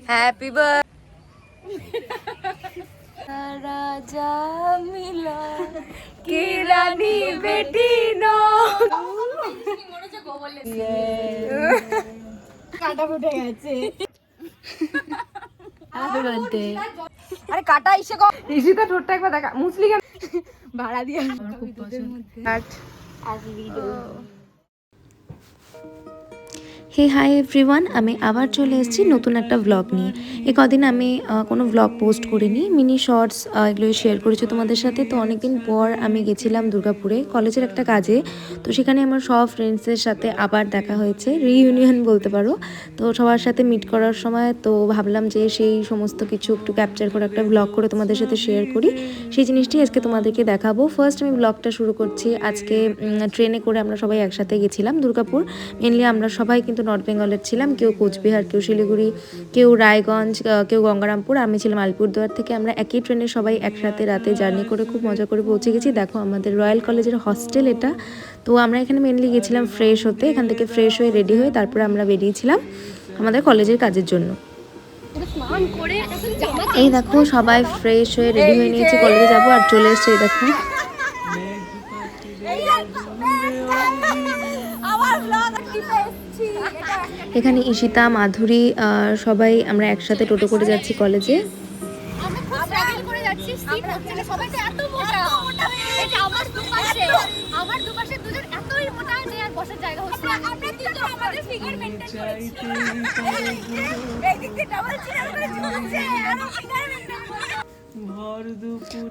Happy राजा मिला की रानी बेटी नो কাটা ফুটে গেছে আরে কাটা ইসে কো ইসিটা ঠোঁটটা একবার দেখা মুসলি কেন ভাড়া দিয়ে খুব পছন্দ আজ ভিডিও হে হাই এভরিওয়ান, আমি আবার চলে এসেছি নতুন একটা ব্লগ নিয়ে। এই কদিন আমি কোনো ব্লগ পোস্ট করিনি, মিনি শর্টস এগুলো শেয়ার করেছি তোমাদের সাথে। তো অনেকদিন পর আমি গেছিলাম দুর্গাপুরে কলেজের একটা কাজে। তো সেখানে আমার সব ফ্রেন্ডসদের সাথে আবার দেখা হয়েছে, রিইউনিয়ন বলতে পারো। তো সবার সাথে মিট করার সময় তো ভাবলাম যে সেই সমস্ত কিছু একটু ক্যাপচার করে একটা ব্লগ করে তোমাদের সাথে শেয়ার করি। সেই জিনিসটি আজকে তোমাদেরকে দেখাবো। ফার্স্ট আমি ব্লগটা শুরু করছি। আজকে ট্রেনে করে আমরা সবাই একসাথে গেছিলাম দুর্গাপুর। মেনলি আমরা সবাই কিন্তু নর্থ বেঙ্গলের ছিলাম, কেউ কোচবিহার, কেউ শিলিগুড়ি, কেউ রায়গঞ্জ, কেউ গঙ্গারামপুর, আমি ছিলাম আলিপুরদুয়ার থেকে। আমরা একই ট্রেনে সবাই একসাথে রাতে জার্নি করে খুব মজা করে পৌঁছে গেছি। দেখো আমাদের রয়্যাল কলেজের হস্টেল এটা। তো আমরা এখানে মেনলি গেছিলাম ফ্রেশ হতে, এখান থেকে ফ্রেশ হয়ে রেডি হয়ে তারপরে আমরা বেরিয়েছিলাম আমাদের কলেজের কাজের জন্য। এই দেখো সবাই ফ্রেশ হয়ে রেডি হয়ে নিয়েছি, কলেজে যাবো আর চলে এসছে। এই দেখো এখানে ঈশিতা, মাধুরী সবাই আমরা একসাথে টোটো করে যাচ্ছি কলেজে।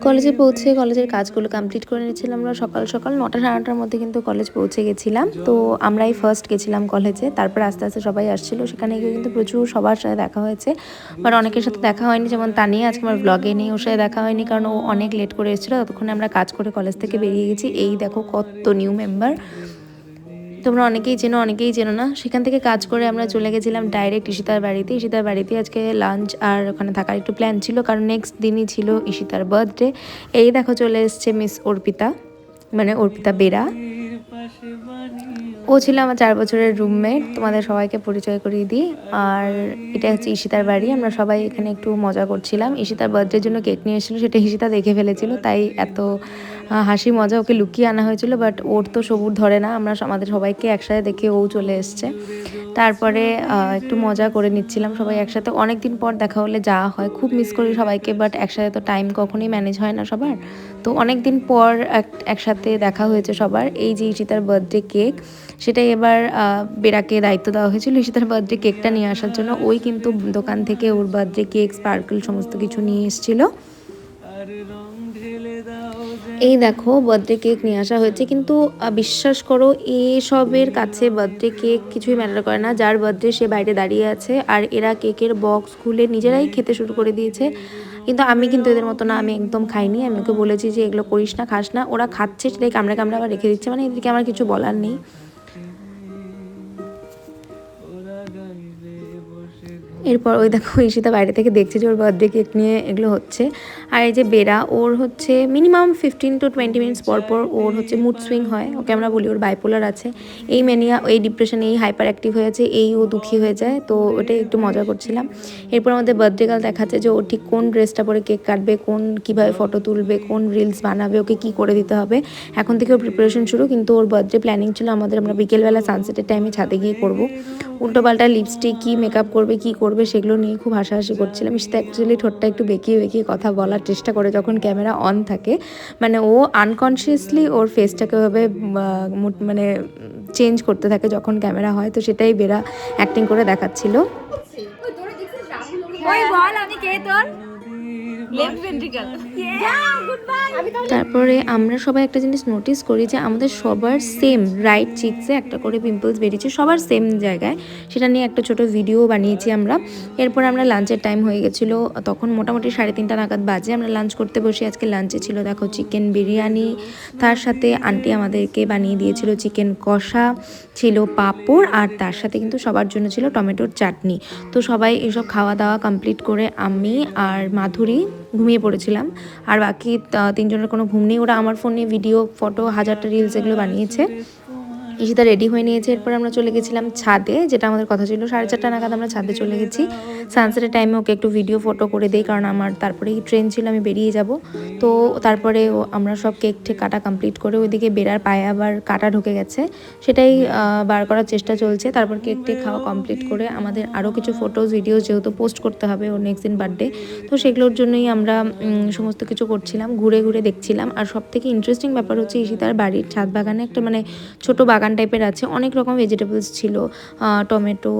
কলেজে পৌঁছে কলেজের কাজগুলো কমপ্লিট করে নিয়েছিলাম আমরা সকাল সকাল 9টা সাড়ে 9টার মধ্যে কিন্তু কলেজ পৌঁছে গেছিলাম। তো আমরাই ফার্স্ট গেছিলাম কলেজে, তারপর আস্তে আস্তে সবাই আসছিল। সেখানে গিয়ে কিন্তু প্রচুর সবার সাথে দেখা হয়েছে, বাট অনেকের সাথে দেখা হয়নি, যেমন তানিয়া আজকে আমার ব্লগে নেই, ওর সাথে দেখা হয়নি কারণ ও অনেক লেট করে এসেছিলো। ততক্ষণে আমরা কাজ করে কলেজ থেকে বেরিয়ে গেছি। এই দেখো কত নিউ মেম্বার, তোমরা অনেকেই চেনো অনেকেই চেনো না। সেখান থেকে কাজ করে আমরা চলে গেছিলাম ডাইরেক্ট ঈশিতার বাড়িতে। ঈশিতার বাড়িতে আজকে লাঞ্চ আর ওখানে থাকার একটু প্ল্যান ছিল, কারণ নেক্সট দিনই ছিল ঈশিতার বার্থডে। এই দেখো চলে এসছে মিস অর্পিতা, মানে অর্পিতা বেরা। ও ছিল আমার 4 বছরের রুমমেট। তোমাদের সবাইকে পরিচয় করিয়ে দিই। আর এটা হচ্ছে ঈশিতার বাড়ি। আমরা সবাই এখানে একটু মজা করছিলাম। ঈশিতার বার্থডের জন্য কেক নিয়ে এসেছিলো, সেটা ঈশিতা দেখে ফেলেছিল, তাই এত হাসি মজা, ওকে লুকিয়ে আনা হয়েছিল। বাট ওর তো সবুর ধরে না, আমাদের সবাইকে একসাথে দেখে ও চলে এসছে। তারপরে একটু মজা করে নিচ্ছিলাম সবাই একসাথে। অনেক দিন পর দেখা হলে যাওয়া হয়, খুব মিস করি সবাইকে, বাট একসাথে তো টাইম কখনোই ম্যানেজ হয় না সবার। তো অনেক দিন পর একসাথে দেখা হয়েছে সবার। এই যে ঈশিতার বার্থডে কেক, সেটাই এবার বেরাকে দায়িত্ব দেওয়া হয়েছিল ঈশিতার বার্থডে কেকটা নিয়ে আসার জন্য। ওই কিন্তু দোকান থেকে ওর বার্থডে কেক, স্পার্কল সমস্ত কিছু নিয়ে এসেছিলো। এই দেখো বার্থডে কেক নিয়ে আসা হয়েছে, কিন্তু বিশ্বাস করো এসবের কাছে বার্থডে কেক কিছুই ম্যাটার করে না। যার বার্থডে সে বাইরে দাঁড়িয়ে আছে, আর এরা কেকের বক্স খুলে নিজেরাই খেতে শুরু করে দিয়েছে। কিন্তু আমি কিন্তু এদের মতো না, আমি একদম খাইনি। আমি ওকে বলেছি যে এগুলো করিস না, খাস না। ওরা খাচ্ছে, সেটাই কামড়ে কামড়ে আবার রেখে দিচ্ছে, মানে এদেরকে আমার কিছু বলার নেই। এরপর ওই দেখো ঈশিতা বাইরে থেকে দেখছে যে ওর বার্থডে কেক নিয়ে এগুলো হচ্ছে। আর এই যে বেরা, ওর হচ্ছে মিনিমাম 15 to 20 মিনিটস পর পর ওর হচ্ছে মুড সুইং হয়, ওকে আমরা বলি ওর বাইপোলার আছে। এই ম্যানিয়া, এই ডিপ্রেশন, এই হাইপার অ্যাক্টিভ হয়েছে, এই ও দুঃখী হয়ে যায়। তো ওটাই একটু মজা করছিলাম। এরপর আমাদের বার্থডে গার্ল দেখাচ্ছে যে ও ঠিক কোন ড্রেসটা পরে কেক কাটবে, কীভাবে ফটো তুলবে, কোন রিলস বানাবে, ওকে কী করে দিতে হবে। এখন থেকে ওর প্রিপারেশন শুরু, কিন্তু ওর বার্থডে প্ল্যানিং ছিল আমরা বিকেলবেলা সানসেটের টাইমে ছাদে গিয়ে করবো। উল্টোপাল্টা লিপস্টিক, কী মেকআপ করবে, কী করবে, সেগুলো নিয়ে খুব হাসাহাসি করছিলাম। সেটা অ্যাকচুয়ালি ঠোঁটটা একটু বেঁকিয়ে বেঁকিয়ে কথা বলার চেষ্টা করে যখন ক্যামেরা অন থাকে, মানে ও আনকনসিয়াসলি ওর ফেসটাকে ওভাবে মানে চেঞ্জ করতে থাকে যখন ক্যামেরা হয়। তো সেটাই বেরা অ্যাক্টিং করে দেখাচ্ছিল। তারপরে আমরা সবাই একটা জিনিস নোটিস করি যে আমাদের সবার সেম রাইট চিকসে একটা করে পিম্পলস বেরিয়েছে, সবার সেম জায়গায়। সেটা নিয়ে একটা ছোট ভিডিও বানিয়েছি আমরা। এরপর আমরা লাঞ্চের টাইম হয়ে গেছিলো, তখন মোটামুটি 3:30 নাগাদ বাজে। আমরা লাঞ্চ করতে বসে আজকে লাঞ্চে ছিল দেখো চিকেন বিরিয়ানি, তার সাথে আন্টি আমাদেরকে বানিয়ে দিয়েছিল চিকেন কষা, ছিল পাঁপড়, আর তার সাথে কিন্তু সবার জন্য ছিল টমেটোর চাটনি। তো সবাই এসব খাওয়া দাওয়া কমপ্লিট করে আমি আর মাধুরী ঘুমিয়ে পড়েছিলাম। আর বাকি 3 জনের কোনো ঘুম নেই, ওরা আমার ফোনে ভিডিও, ফটো, 1000টা রিলস এগুলো বানিয়েছে। ঈশিতা রেডি হয়ে নিয়েছে। এরপর আমরা চলে গেছিলাম ছাদে, যেটা আমাদের কথা ছিল 4:30 নাগাদ আমরা ছাদে চলে গেছি। সানসেটের টাইমে ওকে একটু ভিডিও ফটো করে দেই, কারণ আমার তারপরেই ট্রেন ছিল, আমি বেরিয়ে যাব। তো তারপরে আমরা সব কেক ঠেক কাটা কমপ্লিট করে ওইদিকে বেরার পায়ে আবার কাটা ঢুকে গেছে, সেটাই বার করার চেষ্টা চলছে। তারপর কেক টেক খাওয়া কমপ্লিট করে আমাদের আরও কিছু ফটোজ ভিডিওস যেহেতু পোস্ট করতে হবে ওর নেক্সট দিন বার্থডে, তো সেগুলোর জন্যই আমরা সমস্ত কিছু করছিলাম, ঘুরে ঘুরে দেখছিলাম। আর সব থেকে ইন্টারেস্টিং ব্যাপার হচ্ছে ঈশিতার বাড়ির ছাদ বাগানে একটা মানে ছোট বাগান টাইপের আছে, অনেক রকম ভেজিটেবলস ছিল, টমেটো,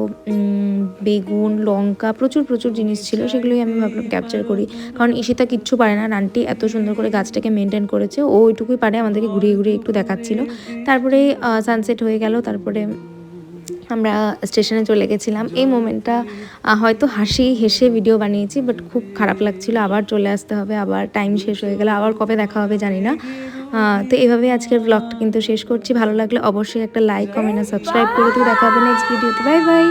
বেগুন, লঙ্কা, প্রচুর প্রচুর জিনিস ছিল। সেগুলোই আমি ভাবলাম ক্যাপচার করি, কারণ ঈশিতা কিচ্ছু পারে না, আন্টি এত সুন্দর করে গাছটাকে মেনটেন করেছে, ও ওইটুকুই পারে, আমাদেরকে ঘুরিয়ে ঘুরিয়ে একটু দেখাচ্ছিল। তারপরে সানসেট হয়ে গেল, তারপরে আমরা স্টেশনে চলে গেছিলাম। এই মোমেন্টটা হয়তো হেসে ভিডিও বানিয়েছি, বাট খুব খারাপ লাগছিল, আবার চলে আসতে হবে, আবার টাইম শেষ হয়ে গেলে, আবার কবে দেখা হবে জানি না। তো এভাবে আজকের ব্লগটা কিন্তু শেষ করছি। ভালো লাগলে অবশ্যই একটা লাইক, কমেন্ট আর সাবস্ক্রাইব করে দিও। দেখা হবে নেক্সট ভিডিওতে। Bye bye.